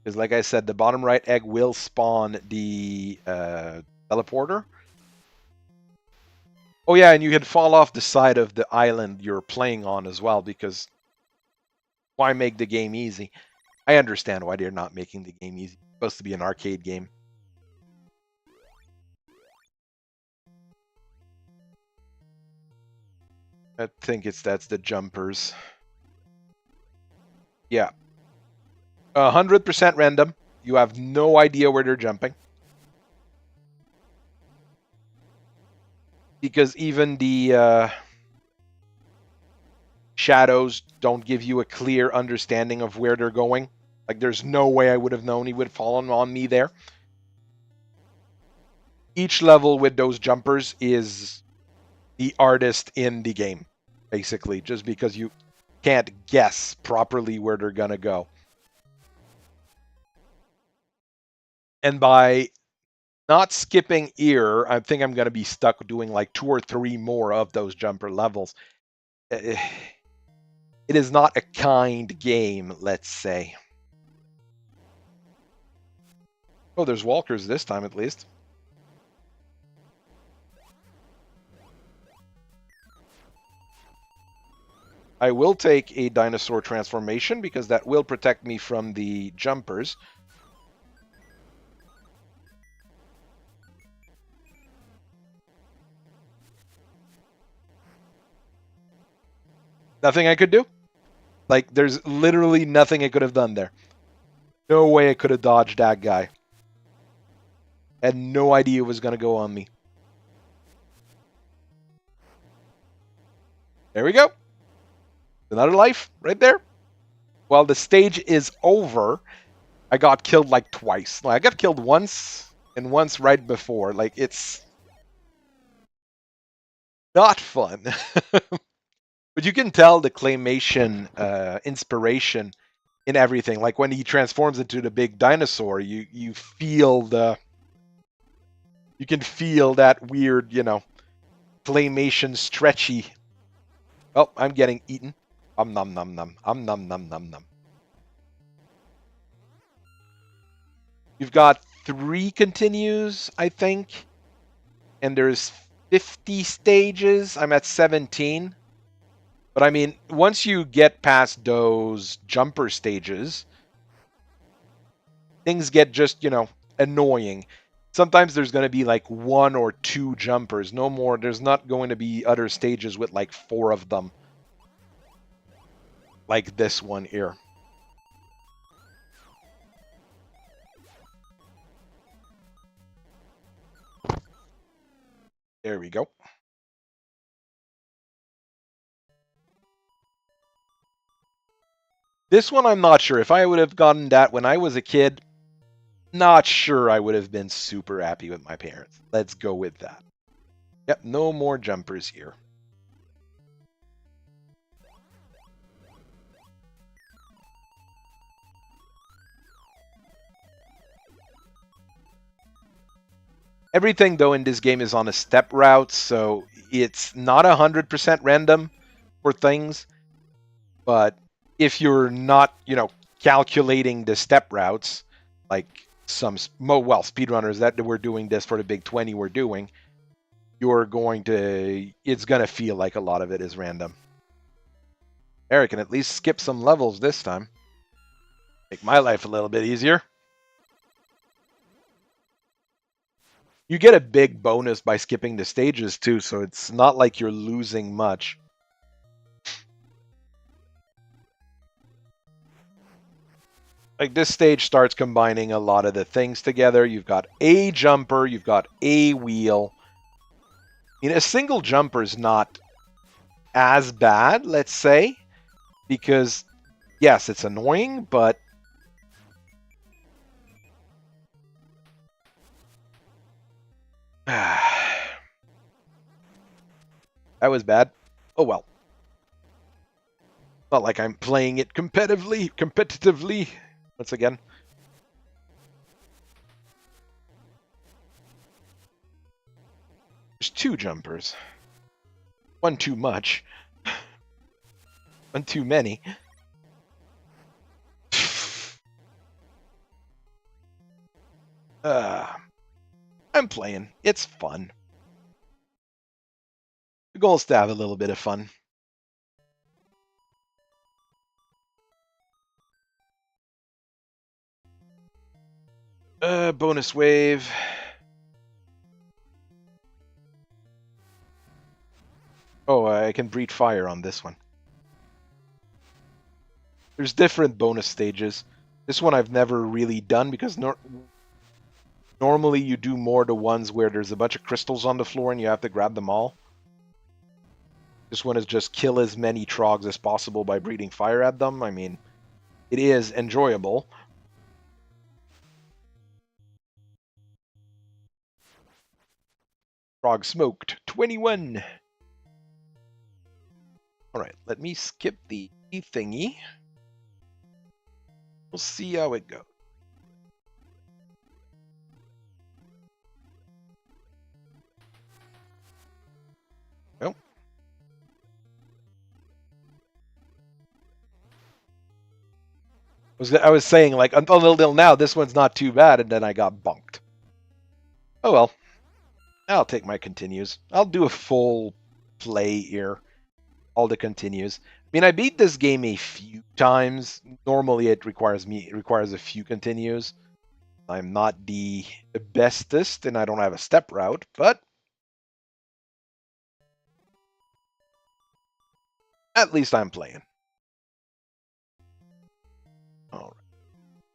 because like I said, the bottom right egg will spawn the teleporter. Oh yeah, and you can fall off the side of the island you're playing on as well, because why make the game easy? I understand why they're not making the game easy. It's supposed to be an arcade game. I think that's the jumpers. Yeah. 100% random. You have no idea where they're jumping. Because even the shadows don't give you a clear understanding of where they're going. Like, there's no way I would have known he would have fallen on me there. Each level with those jumpers is the artist in the game, basically, just because you can't guess properly where they're going to go. And by not skipping ear, I think I'm going to be stuck doing like 2 or 3 more of those jumper levels. It is not a kind game, let's say. Oh, there's walkers this time at least. I will take a dinosaur transformation because that will protect me from the jumpers. Nothing I could do. Like, there's literally nothing I could have done there. No way I could have dodged that guy. Had no idea it was going to go on me. There we go. Another life right there. While the stage is over, I got killed like twice. Like, I got killed once and once right before. Like, it's not fun. But you can tell the claymation inspiration in everything. Like when he transforms into the big dinosaur, you feel you can feel that weird, claymation stretchy. Oh, I'm getting eaten. Num num num num. Num num num num. You've got 3 continues, I think, and there's 50 stages. I'm at 17. But I mean, once you get past those jumper stages, things get just, annoying. Sometimes there's going to be like 1 or 2 jumpers, no more. There's not going to be other stages with like 4 of them. Like this one here. There we go. This one I'm not sure. If I would have gotten that when I was a kid, not sure I would have been super happy with my parents. Let's go with that. Yep, no more jumpers here. Everything, though, in this game is on a step route, so it's not 100% random for things. But if you're not, calculating the step routes, like speedrunners that were doing this for the Big 20 were doing, it's going to feel like a lot of it is random. Eric can at least skip some levels this time. Make my life a little bit easier. You get a big bonus by skipping the stages too, so it's not like you're losing much. Like this stage starts combining a lot of the things together. You've got a jumper, you've got a wheel. I mean, a single jumper is not as bad, let's say, because yes, it's annoying, but that was bad. Oh well. Not like I'm playing it competitively. Once again. There's 2 jumpers. 1 too much. 1 too many. I'm playing. It's fun. The goal is to have a little bit of fun. Bonus wave. Oh, I can breathe fire on this one. There's different bonus stages. This one I've never really done because normally you do more the ones where there's a bunch of crystals on the floor and you have to grab them all. This one is just kill as many trogs as possible by breathing fire at them. I mean, it is enjoyable. Frog smoked. 21. Alright, let me skip the thingy. We'll see how it goes. Nope. I was saying, like, until now, this one's not too bad, and then I got bunked. Oh well. I'll take my continues. I'll do a full play here. All the continues. I mean, I beat this game a few times. Normally, it requires a few continues. I'm not the bestest, and I don't have a step route, but at least I'm playing. All right.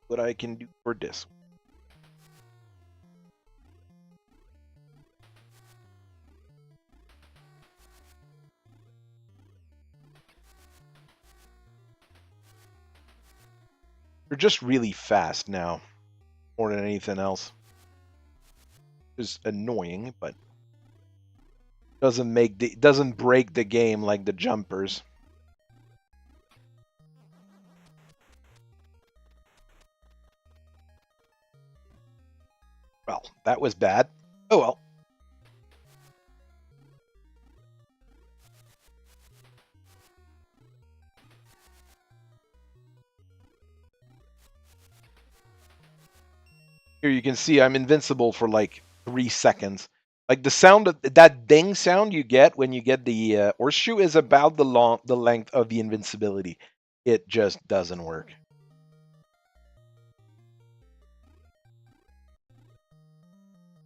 What I can do for this. They're just really fast now, more than anything else. It's annoying, but doesn't break the game like the jumpers. Well, that was bad. Oh well. Here you can see I'm invincible for like 3 seconds. Like the sound of that ding sound you get when you get the horseshoe is about the length of the invincibility. It just doesn't work.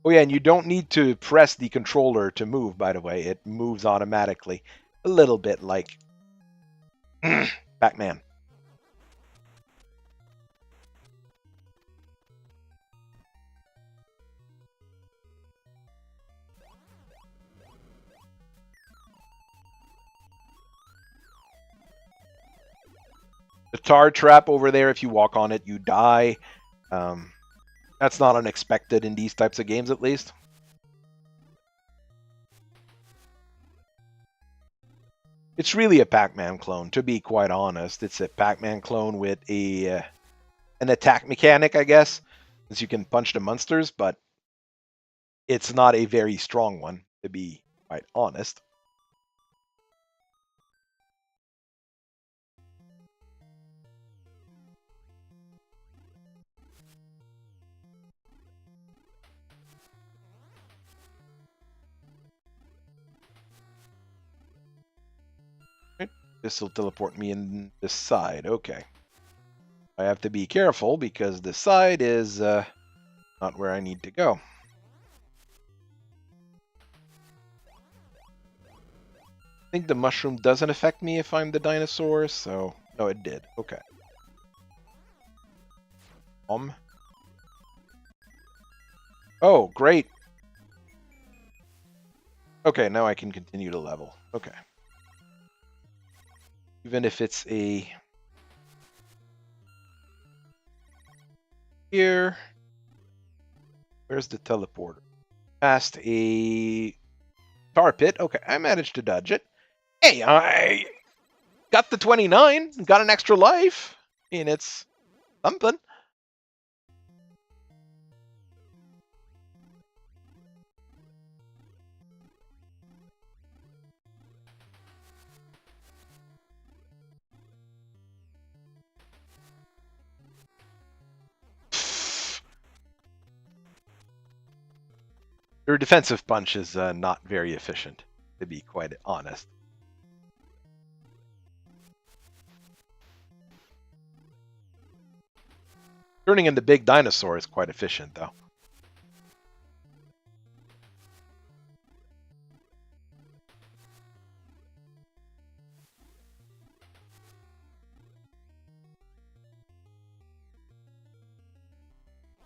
Oh yeah, and you don't need to press the controller to move, by the way. It moves automatically. A little bit like Pac-Man. The tar trap over there, if you walk on it, you die. That's not unexpected in these types of games, at least. It's really a Pac-Man clone, to be quite honest. It's a Pac-Man clone with an attack mechanic, I guess, since you can punch the monsters, but it's not a very strong one, to be quite honest. This will teleport me in this side. Okay. I have to be careful because this side is not where I need to go. I think the mushroom doesn't affect me if I'm the dinosaur, so... No, it did. Okay. Oh, great. Okay, now I can continue to level. Okay. Even if it's a... Here... Where's the teleporter? Past a... tar pit. Okay, I managed to dodge it. Hey, I got the 29. Got an extra life. I mean, it's something. Their defensive punch is not very efficient, to be quite honest. Turning into big dinosaur is quite efficient, though.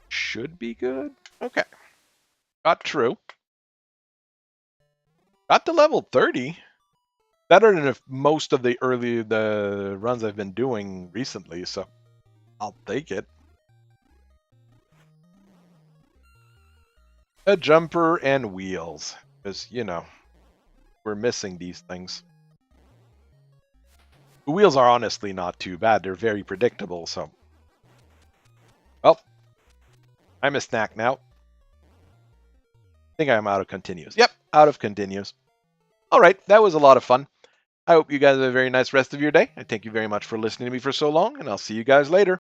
Should be good. Okay. Got true. Got to level 30. Better than if most of the runs I've been doing recently, so I'll take it. A jumper and wheels, because, you know, we're missing these things. The wheels are honestly not too bad. They're very predictable, so... Well, I'm a snack now. I think I'm out of continues. Yep, out of continues. All right, that was a lot of fun. I hope you guys have a very nice rest of your day. I thank you very much for listening to me for so long, and I'll see you guys later.